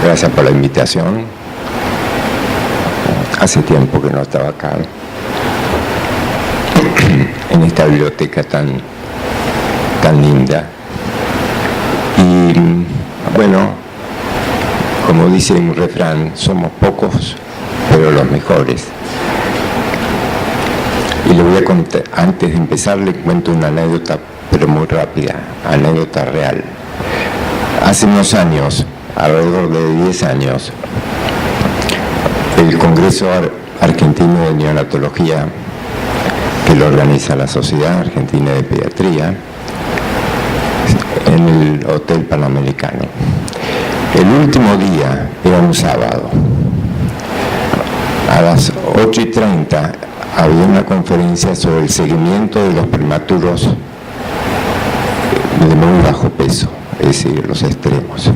Gracias por la invitación. Hace tiempo que no estaba acá, en esta biblioteca tan linda. Y bueno, como dice un refrán, somos pocos, pero los mejores. Y le voy a contar, antes de empezar, le cuento una anécdota, pero muy rápida, anécdota real. Hace unos años, alrededor de 10 años, el Congreso Argentino de Neonatología, que lo organiza la Sociedad Argentina de Pediatría, en el Hotel Panamericano. El último día era un sábado. A las 8:30 había una conferencia sobre el seguimiento de los prematuros de muy bajo peso, es decir, los extremos.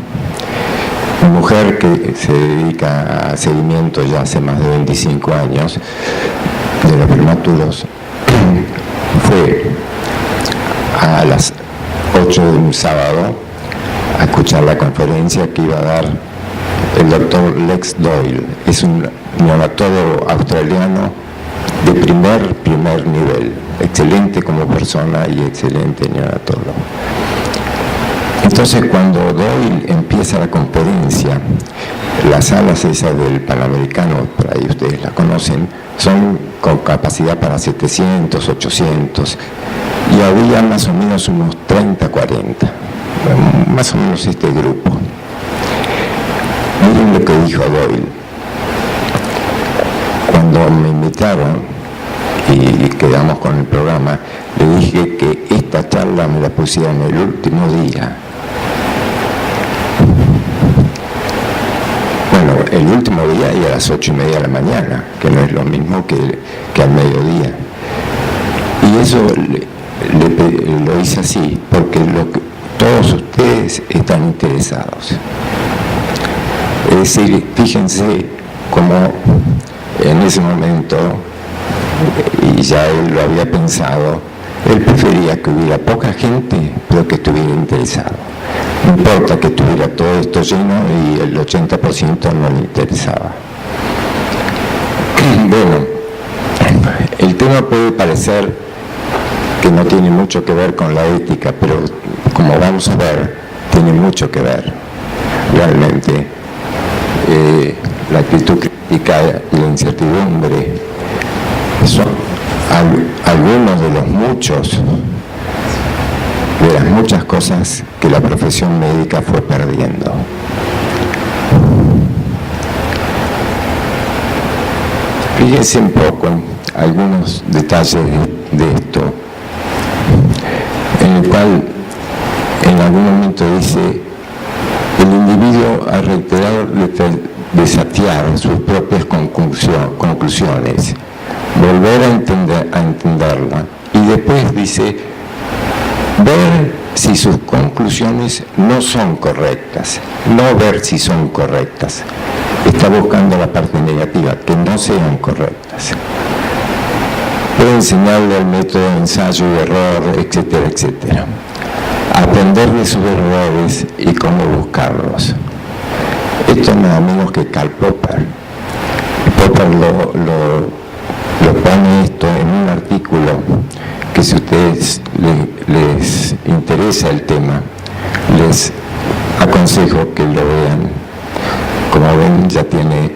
Mi mujer, que se dedica a seguimiento ya hace más de 25 años de los prematuros, fue a las 8 de un sábado a escuchar la conferencia que iba a dar el doctor Lex Doyle. Es un neonatólogo australiano de primer nivel, excelente como persona y excelente neonatólogo. Entonces, cuando Doyle empieza la conferencia, las salas esas del Panamericano, por ahí ustedes la conocen, son con capacidad para 700, 800, y había más o menos unos 30, 40, más o menos este grupo. Miren lo que dijo Doyle. Cuando me invitaron y quedamos con el programa, le dije que esta charla me la pusieran el último día. Bueno, el último día y a las 8:30 de la mañana, que no es lo mismo que al mediodía. Y eso lo hice así, porque todos ustedes están interesados. Es decir, fíjense cómo en ese momento, y ya él lo había pensado, él prefería que hubiera poca gente, pero que estuviera interesado. No importa que tuviera todo esto lleno y el 80% no le interesaba. Bueno, el tema puede parecer que no tiene mucho que ver con la ética, pero como vamos a ver, tiene mucho que ver. Realmente, la actitud crítica y la incertidumbre son algunos de los muchos, de las muchas cosas que la profesión médica fue perdiendo. Fíjense un poco algunos detalles de esto, en el cual en algún momento dice: el individuo ha reiterado desafiar sus propias conclusiones, volver a entenderla, y después dice ver si sus conclusiones no son correctas, no ver si son correctas. Está buscando la parte negativa, que no sean correctas. Puede enseñarle el método de ensayo y error, etcétera, etcétera. Aprender de sus errores y cómo buscarlos. Esto nada menos que Karl Popper. Popper lo pone esto en un artículo que, si a ustedes les interesa el tema, les aconsejo que lo vean. Como ven, ya tiene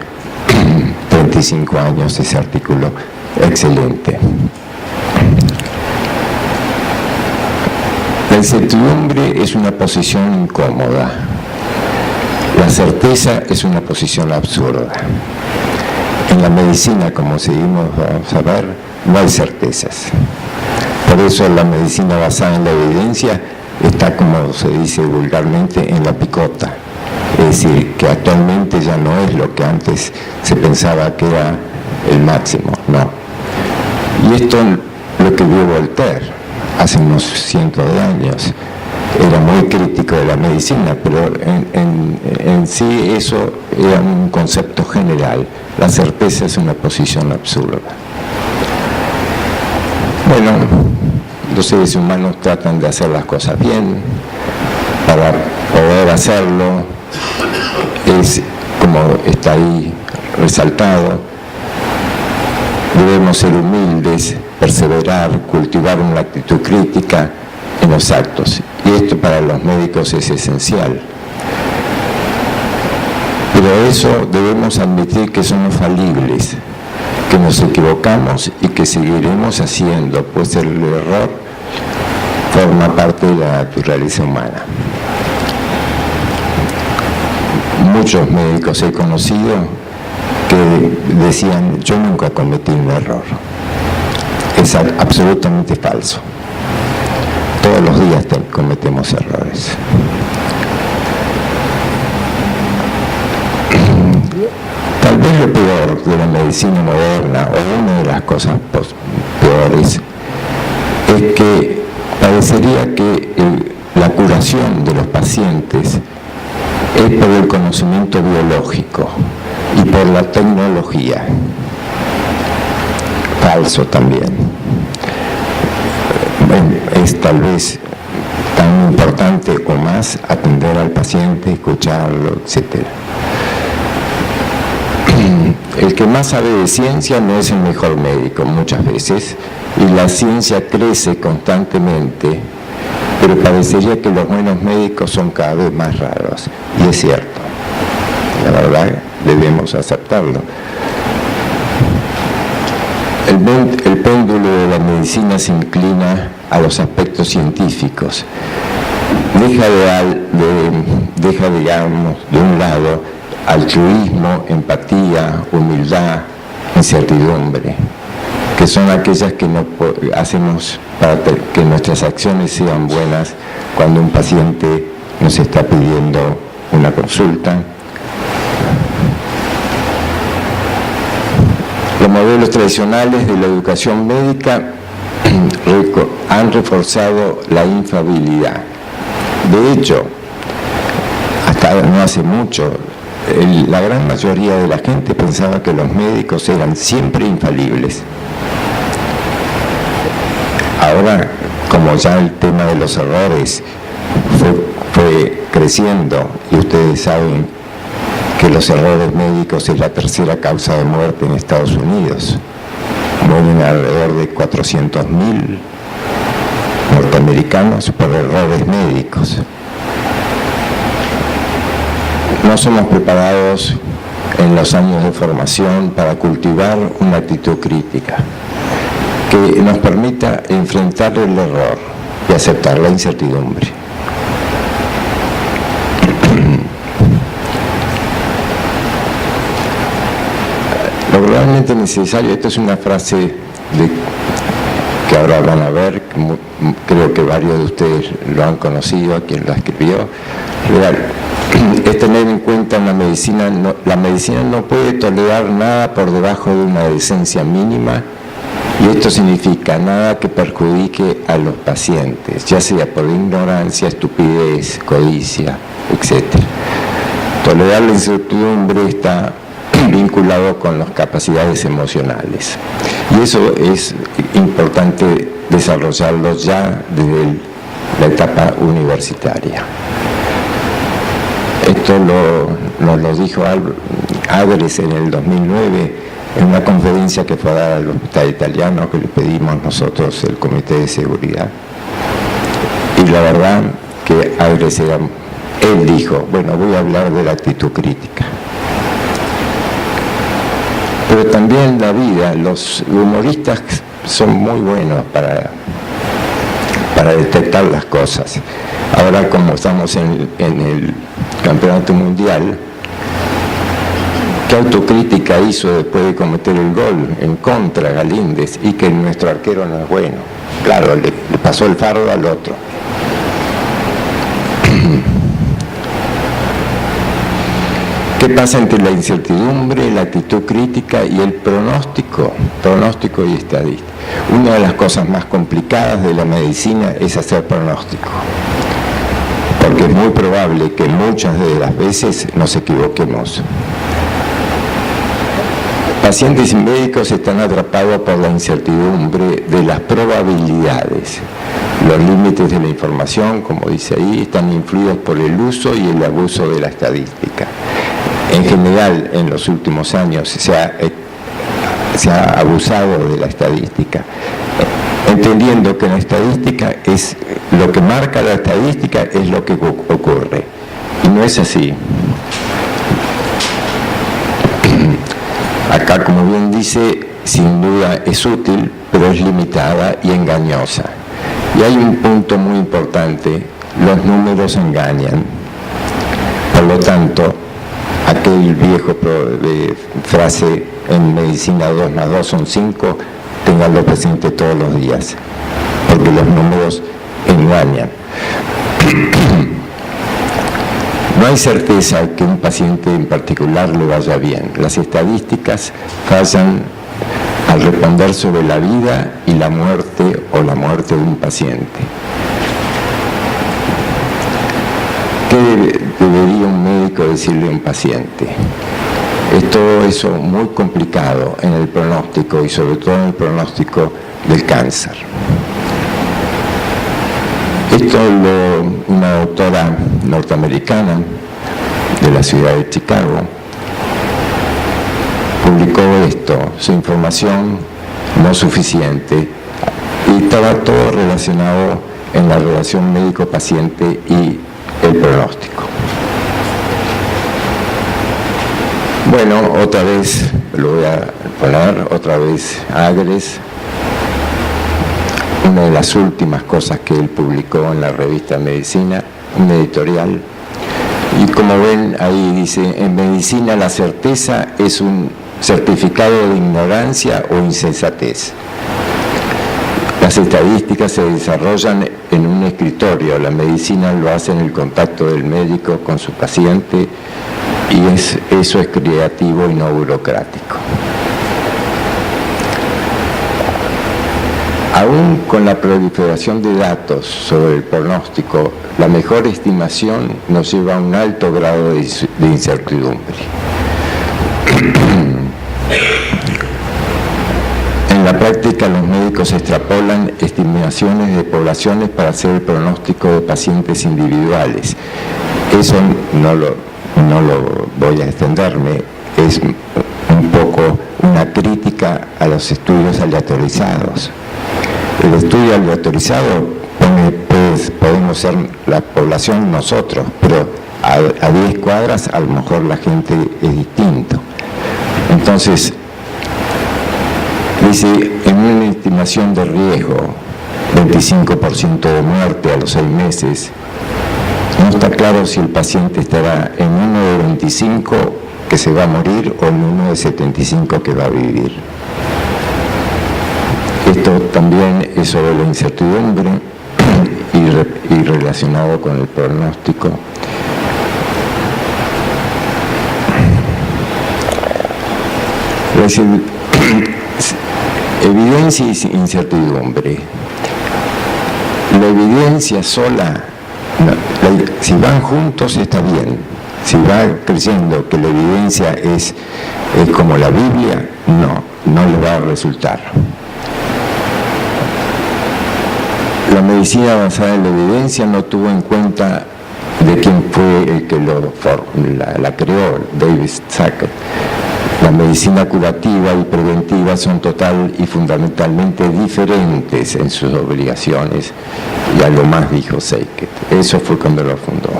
35 años ese artículo, excelente. La incertidumbre es una posición incómoda. La certeza es una posición absurda. En la medicina, como seguimos a ver, no hay certezas. Por eso la medicina basada en la evidencia está, como se dice vulgarmente, en la picota. Es decir, que actualmente ya no es lo que antes se pensaba que era el máximo, no. Y esto es lo que vio Voltaire hace unos cientos de años. Era muy crítico de la medicina, pero en sí eso era un concepto general. La certeza es una posición absurda. Bueno, los seres humanos tratan de hacer las cosas bien. Para poder hacerlo, es es, como está ahí resaltado, debemos ser humildes, perseverar, cultivar una actitud crítica en los actos. Y esto para los médicos es esencial. Pero eso debemos admitir que somos falibles, que nos equivocamos y que seguiremos haciendo, pues el error forma parte de la naturaleza humana. Muchos médicos he conocido que decían: yo nunca cometí un error. Es absolutamente falso. Todos los días cometemos errores. Tal vez lo peor de la medicina moderna, o una de las cosas peores, es que parecería que la curación de los pacientes es por el conocimiento biológico y por la tecnología. Falso también. Es tal vez tan importante o más atender al paciente, escucharlo, etc. El que más sabe de ciencia no es el mejor médico muchas veces, y la ciencia crece constantemente, pero parecería que los buenos médicos son cada vez más raros, y es cierto. La verdad, debemos aceptarlo. El péndulo de la medicina se inclina a los aspectos científicos. Deja, digamos, de un lado altruismo, empatía, humildad, incertidumbre, que son aquellas que no hacemos para que nuestras acciones sean buenas cuando un paciente nos está pidiendo una consulta. Los modelos tradicionales de la educación médica han reforzado la infalibilidad. De hecho, hasta no hace mucho, la gran mayoría de la gente pensaba que los médicos eran siempre infalibles. Ahora, como ya el tema de los errores fue creciendo, y ustedes saben que los errores médicos es la tercera causa de muerte en Estados Unidos. Mueren alrededor de 400.000 norteamericanos por errores médicos. No somos preparados en los años de formación para cultivar una actitud crítica que nos permita enfrentar el error y aceptar la incertidumbre. Lo realmente necesario, esta es una frase que ahora van a ver, creo que varios de ustedes lo han conocido, a quien la escribió, es tener en cuenta la medicina no puede tolerar nada por debajo de una decencia mínima, y esto significa nada que perjudique a los pacientes, ya sea por ignorancia, estupidez, codicia, etc. Tolerar la incertidumbre está vinculado con las capacidades emocionales, y eso es importante desarrollarlo ya desde la etapa universitaria. Esto nos lo dijo Adres en el 2009 en una conferencia que fue a dar al Hospital Italiano, que le pedimos nosotros, el Comité de Seguridad. Y la verdad que Adres él dijo: bueno, voy a hablar de la actitud crítica. Pero también en la vida, los humoristas son muy buenos para detectar las cosas. Ahora, como estamos en el Campeonato Mundial, ¿qué autocrítica hizo después de cometer el gol en contra Galíndez y que nuestro arquero no es bueno? Claro, le pasó el fardo al otro. ¿Qué pasa entre la incertidumbre, la actitud crítica y el pronóstico y estadística? Una de las cosas más complicadas de la medicina es hacer pronóstico, porque es muy probable que muchas de las veces nos equivoquemos. Pacientes y médicos están atrapados por la incertidumbre de las probabilidades. Los límites de la información, como dice ahí, están influidos por el uso y el abuso de la estadística. En general, en los últimos años se ha abusado de la estadística, entendiendo que la estadística es lo que marca la estadística, es lo que ocurre. Y no es así. Acá, como bien dice, sin duda es útil, pero es limitada y engañosa. Y hay un punto muy importante: los números engañan. Por lo tanto, aquel viejo frase en medicina 2 más 2 son 5, ténganlo presente todos los días, porque los números engañan. No hay certeza que un paciente en particular le vaya bien. Las estadísticas fallan al responder sobre la vida y la muerte o la muerte de un paciente. ¿Qué debería un médico decirle a un paciente? Es todo eso muy complicado en el pronóstico y sobre todo en el pronóstico del cáncer. Esto una doctora norteamericana de la ciudad de Chicago publicó esto, su información no suficiente, y estaba todo relacionado en la relación médico-paciente y el pronóstico. Bueno, otra vez lo voy a poner, otra vez Agres, una de las últimas cosas que él publicó en la revista Medicina, un editorial, y como ven ahí dice: en medicina la certeza es un certificado de ignorancia o insensatez. Las estadísticas se desarrollan en un escritorio, la medicina lo hace en el contacto del médico con su paciente, y eso es creativo y no burocrático. Aún con la proliferación de datos sobre el pronóstico, la mejor estimación nos lleva a un alto grado de incertidumbre. En la práctica, los médicos extrapolan estimaciones de poblaciones para hacer el pronóstico de pacientes individuales. Eso no lo voy a extenderme, es un poco una crítica a los estudios aleatorizados. El estudio aleatorizado podemos ser la población nosotros, pero a 10 cuadras a lo mejor la gente es distinto. Entonces, dice, en una estimación de riesgo, 25% de muerte a los 6 meses, no está claro si el paciente estará en uno de 25 que se va a morir o en uno de 75 que va a vivir. Esto también es sobre la incertidumbre y relacionado con el pronóstico. Evidencia y incertidumbre. La evidencia sola, si van juntos está bien. Si va creyendo que la evidencia es como la Biblia, no le va a resultar. La medicina basada en la evidencia no tuvo en cuenta de quién fue el que la creó, David Sackett. La medicina curativa y preventiva son total y fundamentalmente diferentes en sus obligaciones, y a lo más dijo Sackett. Eso fue cuando lo fundó.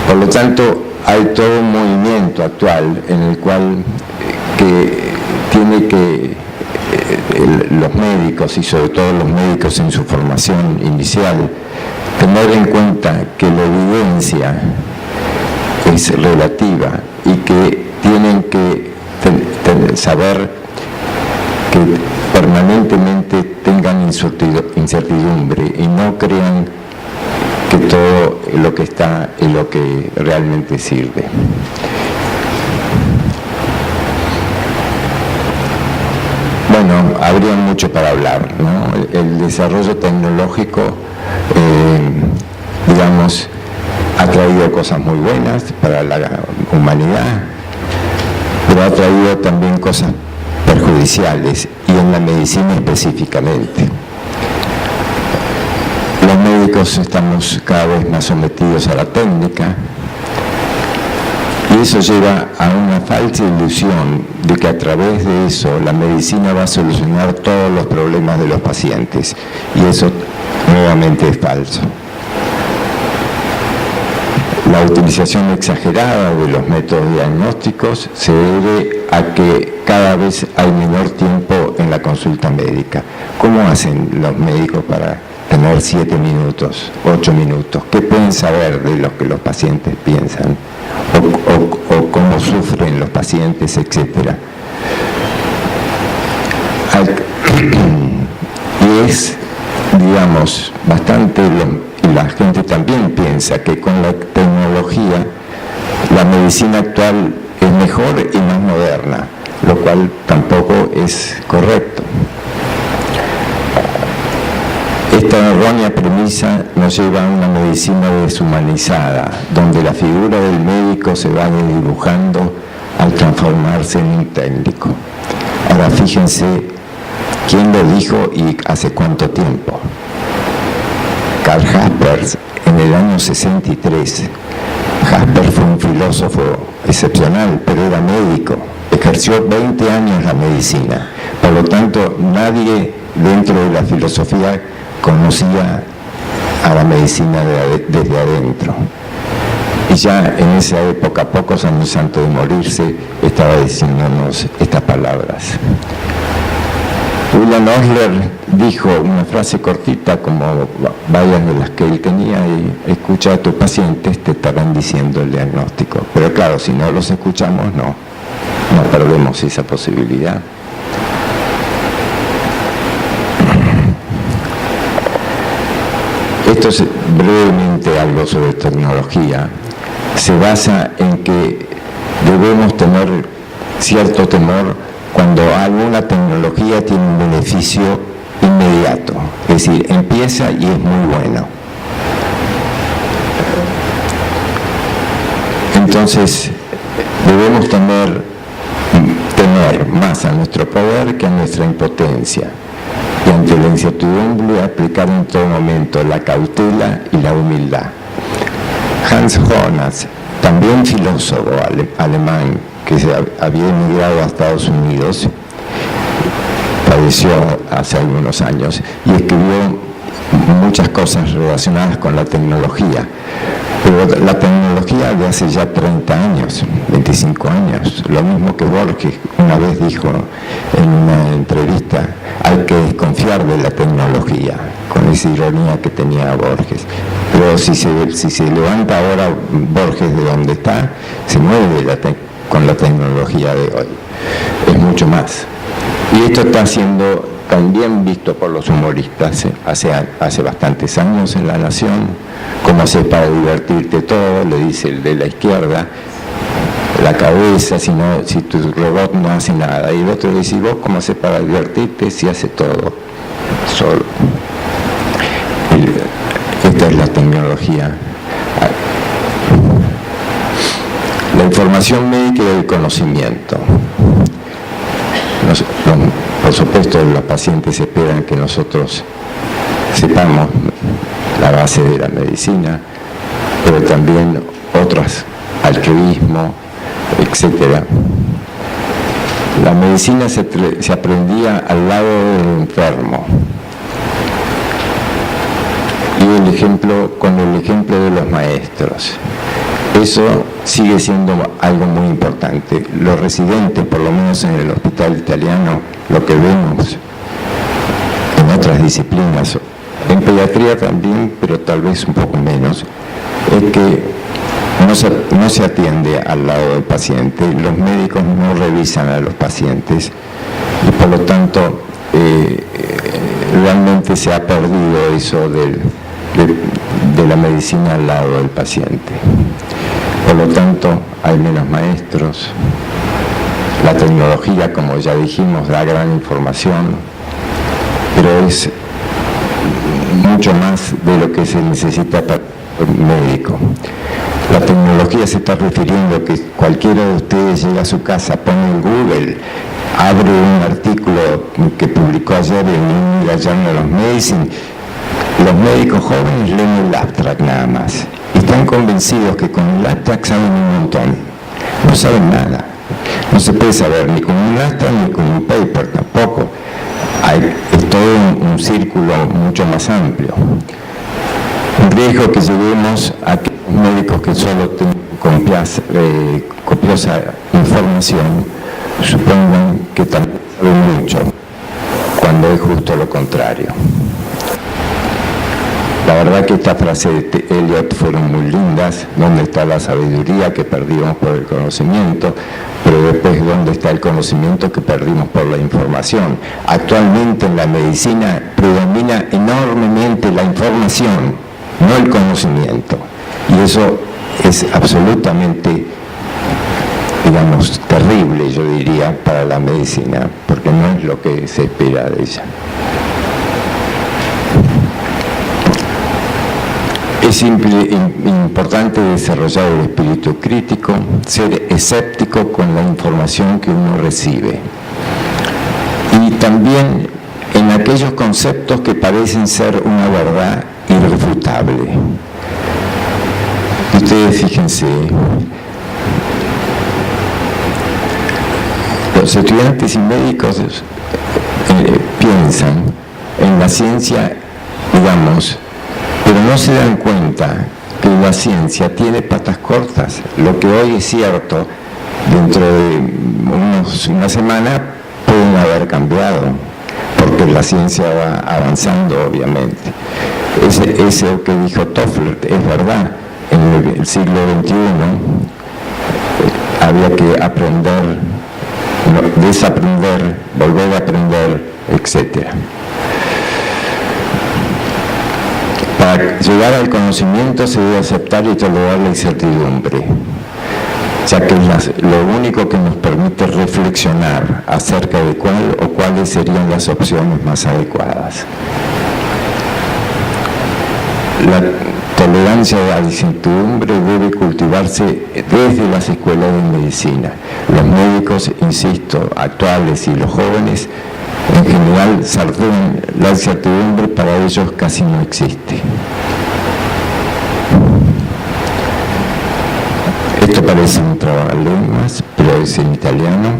Por lo tanto, hay todo un movimiento actual en el cual los médicos, y sobre todo los médicos en su formación inicial, tener en cuenta que la evidencia es relativa y que tienen que saber que permanentemente tengan incertidumbre y no crean que todo lo que está es lo que realmente sirve. Bueno, habría mucho para hablar, ¿no? El desarrollo tecnológico, digamos, ha traído cosas muy buenas para la humanidad, pero ha traído también cosas perjudiciales, y en la medicina específicamente. Los médicos estamos cada vez más sometidos a la técnica, Y eso lleva a una falsa ilusión de que a través de eso la medicina va a solucionar todos los problemas de los pacientes. Y eso nuevamente es falso. La utilización exagerada de los métodos diagnósticos se debe a que cada vez hay menor tiempo en la consulta médica. ¿Cómo hacen los médicos para tener 7 minutos, 8 minutos? ¿Qué pueden saber de lo que los pacientes piensan? O cómo sufren los pacientes, etcétera. Y es, digamos, bastante, y la gente también piensa que con la tecnología la medicina actual es mejor y más moderna, lo cual tampoco es correcto. Esta errónea premisa nos lleva a una medicina deshumanizada, donde la figura del médico se va dibujando al transformarse en un técnico. Ahora fíjense quién lo dijo y hace cuánto tiempo. Karl Jaspers, en el año 63. Jaspers fue un filósofo excepcional, pero era médico. Ejerció 20 años la medicina. Por lo tanto, nadie dentro de la filosofía conocía a la medicina desde adentro. Y ya en esa época, pocos años antes de morirse, estaba diciéndonos estas palabras. William Osler dijo una frase cortita, como varias de las que él tenía, y escucha a tus pacientes, te estarán diciendo el diagnóstico. Pero claro, si no los escuchamos, no perdemos esa posibilidad. Esto es brevemente algo sobre tecnología. Se basa en que debemos tener cierto temor cuando alguna tecnología tiene un beneficio inmediato, es decir, empieza y es muy bueno. Entonces, debemos tener más a nuestro poder que a nuestra impotencia. Y ante la incertidumbre, aplicar en todo momento la cautela y la humildad. Hans Jonas, también filósofo alemán, que había emigrado a Estados Unidos, falleció hace algunos años, y escribió muchas cosas relacionadas con la tecnología. Pero la tecnología de hace ya 30 años, 25 años, lo mismo que Borges una vez dijo en una entrevista, hay que desconfiar de la tecnología, con esa ironía que tenía Borges. Pero si se levanta ahora Borges de donde está, se mueve con la tecnología de hoy. Es mucho más. Y esto está siendo también visto por los humoristas hace bastantes años en La Nación. ¿Cómo haces para divertirte todo? Le dice el de la izquierda. La cabeza, si tu robot no hace nada. Y el otro le dice, ¿vos cómo haces para divertirte si hace todo solo? Esta es la tecnología. La información médica y el conocimiento. Por supuesto, los pacientes esperan que nosotros sepamos la base de la medicina, pero también otras, altruismo, etc. La medicina se aprendía al lado del enfermo. Y con el ejemplo de los maestros. Eso sigue siendo algo muy importante. Los residentes, por lo menos en el hospital italiano, lo que vemos en otras disciplinas, en pediatría también, pero tal vez un poco menos, es que no se atiende al lado del paciente. Los médicos no revisan a los pacientes y por lo tanto realmente se ha perdido eso de la medicina al lado del paciente. Por lo tanto, hay menos maestros. La tecnología, como ya dijimos, da gran información, pero es mucho más de lo que se necesita para un médico. La tecnología se está refiriendo a que cualquiera de ustedes llega a su casa, pone en Google, abre un artículo que publicó ayer en New England Journal of Medicine. Los médicos jóvenes leen el abstract nada más. Y están convencidos que con el abstract saben un montón. saben nada. No se puede saber ni con un acta ni con un paper tampoco. Es todo un círculo mucho más amplio. Un riesgo que lleguemos a que los médicos que solo tienen copiosa información supongan que también saben mucho, cuando es justo lo contrario. La verdad que estas frases de Eliot fueron muy lindas. ¿Dónde está la sabiduría que perdimos por el conocimiento? Pero después, ¿dónde está el conocimiento que perdimos por la información? Actualmente en la medicina predomina enormemente la información, no el conocimiento. Y eso es absolutamente, digamos, terrible, yo diría, para la medicina, porque no es lo que se espera de ella. Es importante desarrollar el espíritu crítico, ser escéptico con la información que uno recibe. Y también en aquellos conceptos que parecen ser una verdad irrefutable. Ustedes fíjense, los estudiantes y médicos piensan en la ciencia, digamos, pero no se dan cuenta que la ciencia tiene patas cortas. Lo que hoy es cierto, dentro de una semana pueden haber cambiado, porque la ciencia va avanzando, obviamente. Eso que dijo Toffler es verdad. En el siglo XXI había que aprender, desaprender, volver a aprender, etc. Para llegar al conocimiento se debe aceptar y tolerar la incertidumbre, ya que es lo único que nos permite reflexionar acerca de cuál o cuáles serían las opciones más adecuadas. La tolerancia a la incertidumbre debe cultivarse desde las escuelas de medicina. Los médicos, insisto, actuales y los jóvenes, en general, saltean la incertidumbre, para ellos casi no existe. Esto parece un trabalenguas, pero es en italiano.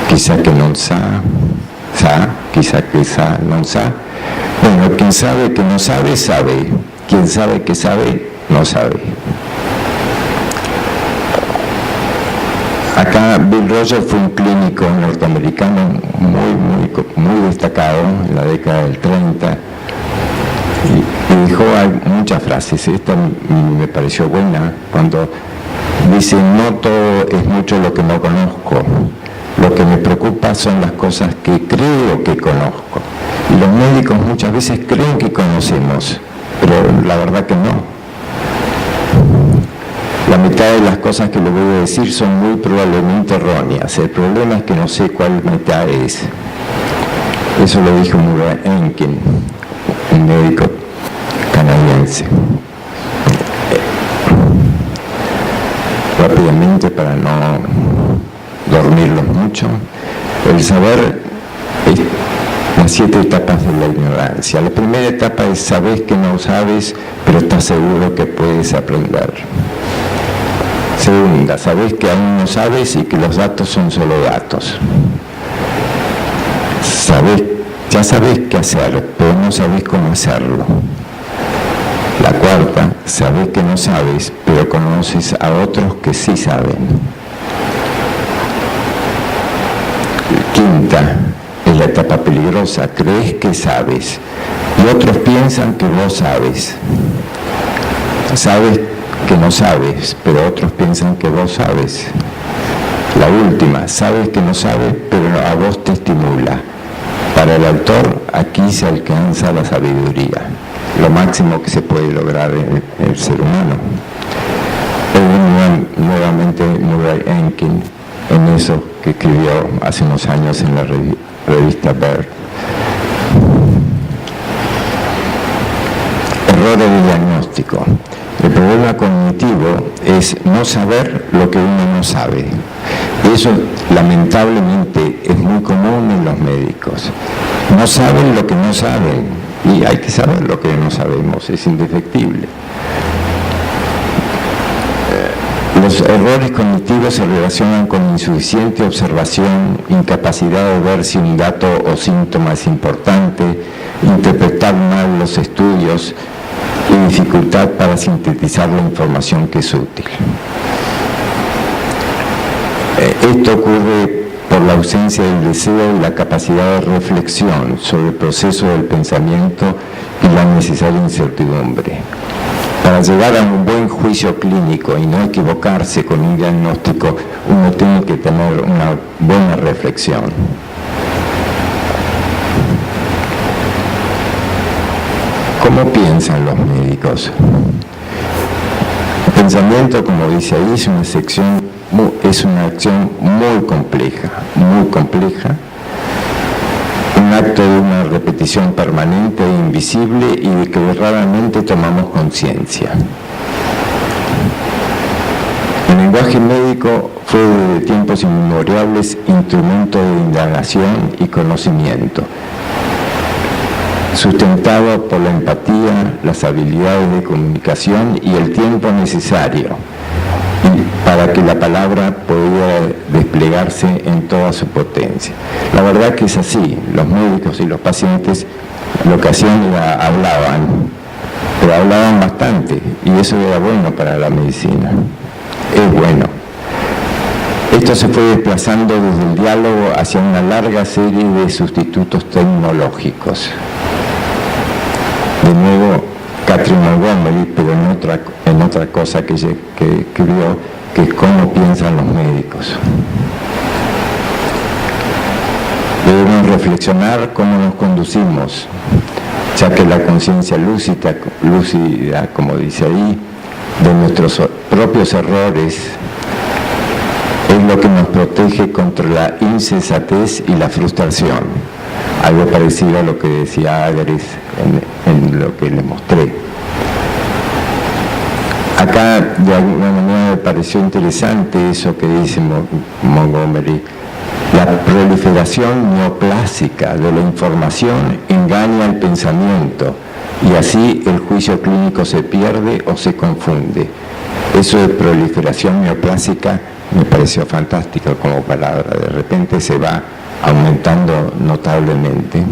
Quizá que non sa, quizá que sa, non sa. Bueno, quien sabe que no sabe, sabe. Quien sabe que sabe, no sabe. Acá Bill Rogers fue un clínico norteamericano muy destacado en la década del 30 y dijo muchas frases. Esta me pareció buena, cuando dice: no todo es mucho lo que no conozco, lo que me preocupa son las cosas que creo que conozco. Y los médicos muchas veces creen que conocemos, pero la verdad que no. La mitad de las cosas que le voy a decir son muy probablemente erróneas. El problema es que no sé cuál mitad es. Eso lo dijo Murray Enkin, un médico canadiense. Rápidamente, para no dormirlos mucho, el saber es las 7 etapas de la ignorancia. La primera etapa es: sabes que no sabes, pero estás seguro que puedes aprender. Segunda, sabes que aún no sabes y que los datos son solo datos. Ya sabes qué hacer, pero no sabes cómo hacerlo. La cuarta, sabes que no sabes, pero conoces a otros que sí saben. Quinta, es la etapa peligrosa: crees que sabes y otros piensan que vos sabes. Sabes que no sabes, pero otros piensan que vos sabes. La última, sabes que no sabes, pero a vos te estimula. Para el autor, aquí se alcanza la sabiduría, lo máximo que se puede lograr en el ser humano. Nuevamente Murray Enkin, en eso que escribió hace unos años en la revista Bird. Errores de diagnóstico. El problema cognitivo es no saber lo que uno no sabe. Eso, lamentablemente, es muy común en los médicos. No saben lo que no saben, y hay que saber lo que no sabemos, es indefectible. Los errores cognitivos se relacionan con insuficiente observación, incapacidad de ver si un dato o síntoma es importante, interpretar mal los estudios y dificultad para sintetizar la información que es útil. Esto ocurre por la ausencia del deseo y la capacidad de reflexión sobre el proceso del pensamiento y la necesaria incertidumbre. Para llegar a un buen juicio clínico y no equivocarse con un diagnóstico, uno tiene que tener una buena reflexión. ¿Cómo piensan los médicos? El pensamiento, como dice ahí, es una acción muy compleja, un acto de una repetición permanente e invisible y de que raramente tomamos conciencia. El lenguaje médico fue desde tiempos inmemoriales instrumento de indagación y conocimiento, sustentado por la empatía, las habilidades de comunicación y el tiempo necesario para que la palabra pudiera desplegarse en toda su potencia. La verdad que es así, los médicos y los pacientes lo que hacían era hablaban, pero hablaban bastante y eso era bueno para la medicina, es bueno. Esto se fue desplazando desde el diálogo hacia una larga serie de sustitutos tecnológicos. De nuevo, Catherine Montgomery, pero en otra cosa que escribió, que es cómo piensan los médicos. Debemos reflexionar cómo nos conducimos, ya que la conciencia lúcida, como dice ahí, de nuestros propios errores, es lo que nos protege contra la insensatez y la frustración. Algo parecido a lo que decía Agres en lo que le mostré. Acá de alguna manera me pareció interesante eso que dice Montgomery. La proliferación neoplásica de la información engaña el pensamiento y así el juicio clínico se pierde o se confunde. Eso de proliferación neoplásica me pareció fantástico como palabra. De repente se va aumentando notablemente.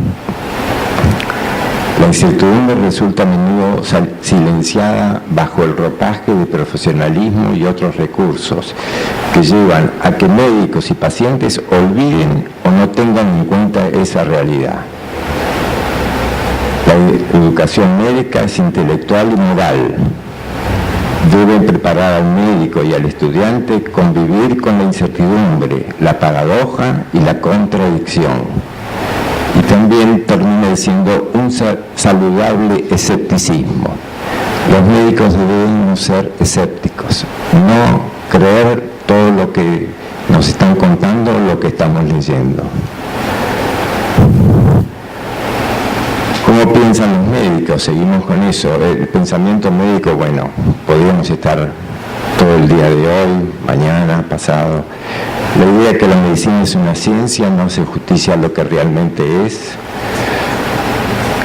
La incertidumbre resulta a menudo silenciada bajo el ropaje de profesionalismo y otros recursos que llevan a que médicos y pacientes olviden o no tengan en cuenta esa realidad. La educación médica es intelectual y moral. Deben preparar al médico y al estudiante convivir con la incertidumbre, la paradoja y la contradicción. Y también termina siendo un saludable escepticismo. Los médicos deben no ser escépticos, no creer todo lo que nos están contando o lo que estamos leyendo. ¿Cómo piensan los médicos? Seguimos con eso. El pensamiento médico, bueno, podríamos estar todo el día de hoy, mañana, pasado. La idea de que la medicina es una ciencia no hace justicia a lo que realmente es.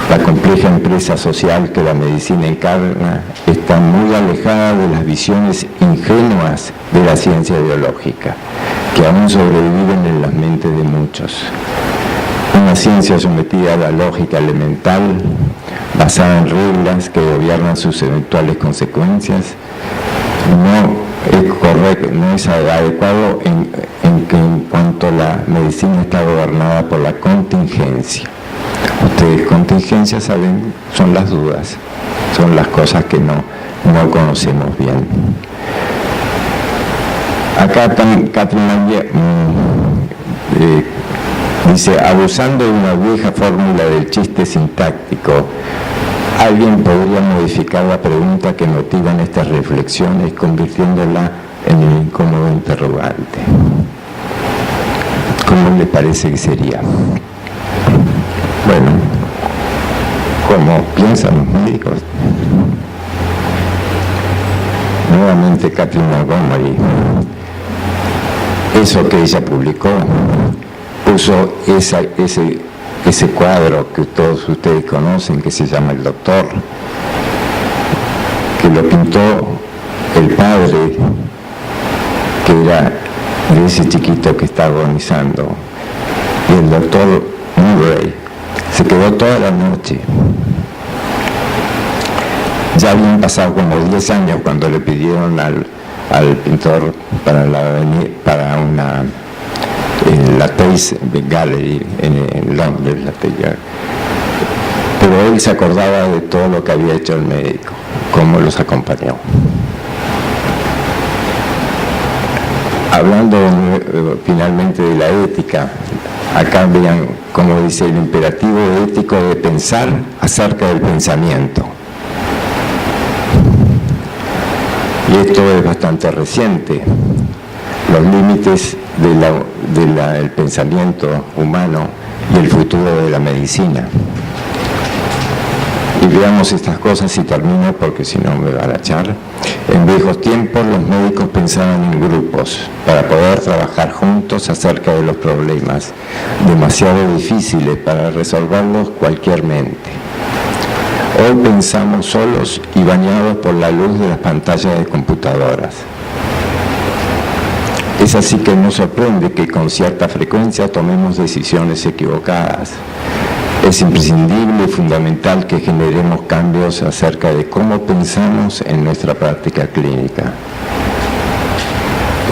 La compleja empresa social que la medicina encarna está muy alejada de las visiones ingenuas de la ciencia biológica, que aún sobreviven en las mentes de muchos. Una ciencia sometida a la lógica elemental, basada en reglas que gobiernan sus eventuales consecuencias, no es correcto, no es adecuado en cuanto la medicina está gobernada por la contingencia. Ustedes contingencia saben, son las dudas, son las cosas que no conocemos bien. Acá Catherine dice, abusando de una vieja fórmula del chiste sintáctico, alguien podría modificar la pregunta que motivan estas reflexiones convirtiéndola en un incómodo interrogante. ¿Cómo le parece que sería? Bueno, ¿cómo piensan los médicos? Nuevamente Catherine Montgomery. Eso que ella publicó, puso ese cuadro que todos ustedes conocen, que se llama El Doctor, que lo pintó el padre que era de ese chiquito que está agonizando. Y el doctor Murray se quedó toda la noche. Ya habían pasado como 10 años cuando le pidieron al pintor para la Tate Gallery en Londres, pero él se acordaba de todo lo que había hecho el médico, cómo los acompañó. Hablando finalmente de la ética, acá vean como dice el imperativo ético de pensar acerca del pensamiento. Y esto es bastante reciente. Los límites del pensamiento humano y el futuro de la medicina. Y veamos estas cosas y termino porque si no me va a agachar. En viejos tiempos los médicos pensaban en grupos para poder trabajar juntos acerca de los problemas demasiado difíciles para resolverlos cualquier mente. Hoy pensamos solos y bañados por la luz de las pantallas de computadoras. Es así que no sorprende que con cierta frecuencia tomemos decisiones equivocadas. Es imprescindible y fundamental que generemos cambios acerca de cómo pensamos en nuestra práctica clínica.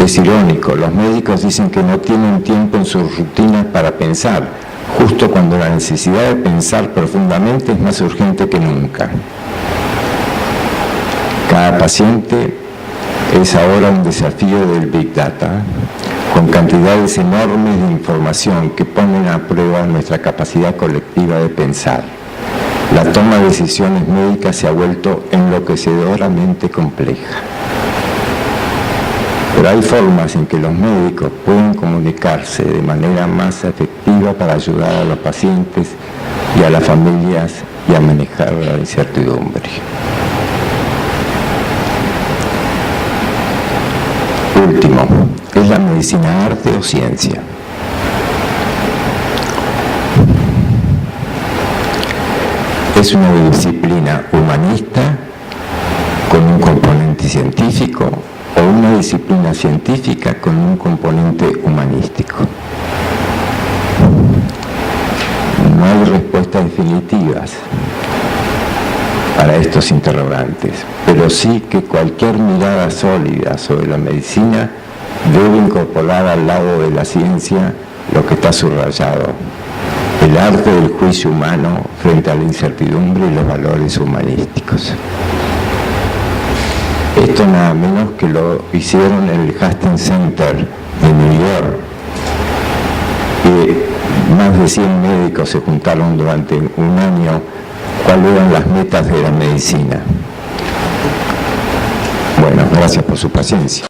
Es irónico, los médicos dicen que no tienen tiempo en sus rutinas para pensar, justo cuando la necesidad de pensar profundamente es más urgente que nunca. Cada paciente es ahora un desafío del Big Data, con cantidades enormes de información que ponen a prueba nuestra capacidad colectiva de pensar. La toma de decisiones médicas se ha vuelto enloquecedoramente compleja. Pero hay formas en que los médicos pueden comunicarse de manera más efectiva para ayudar a los pacientes y a las familias y a manejar la incertidumbre. Último, ¿es la medicina arte o ciencia? Es una disciplina humanista con un componente científico o una disciplina científica con un componente humanístico. No hay respuestas definitivas para estos interrogantes, pero sí que cualquier mirada sólida sobre la medicina debe incorporar al lado de la ciencia lo que está subrayado: el arte del juicio humano frente a la incertidumbre y los valores humanísticos. Esto nada menos que lo hicieron en el Hastings Center de New York. Más de 100 médicos se juntaron durante un año cuáles eran las metas de la medicina. Bueno, gracias por su paciencia.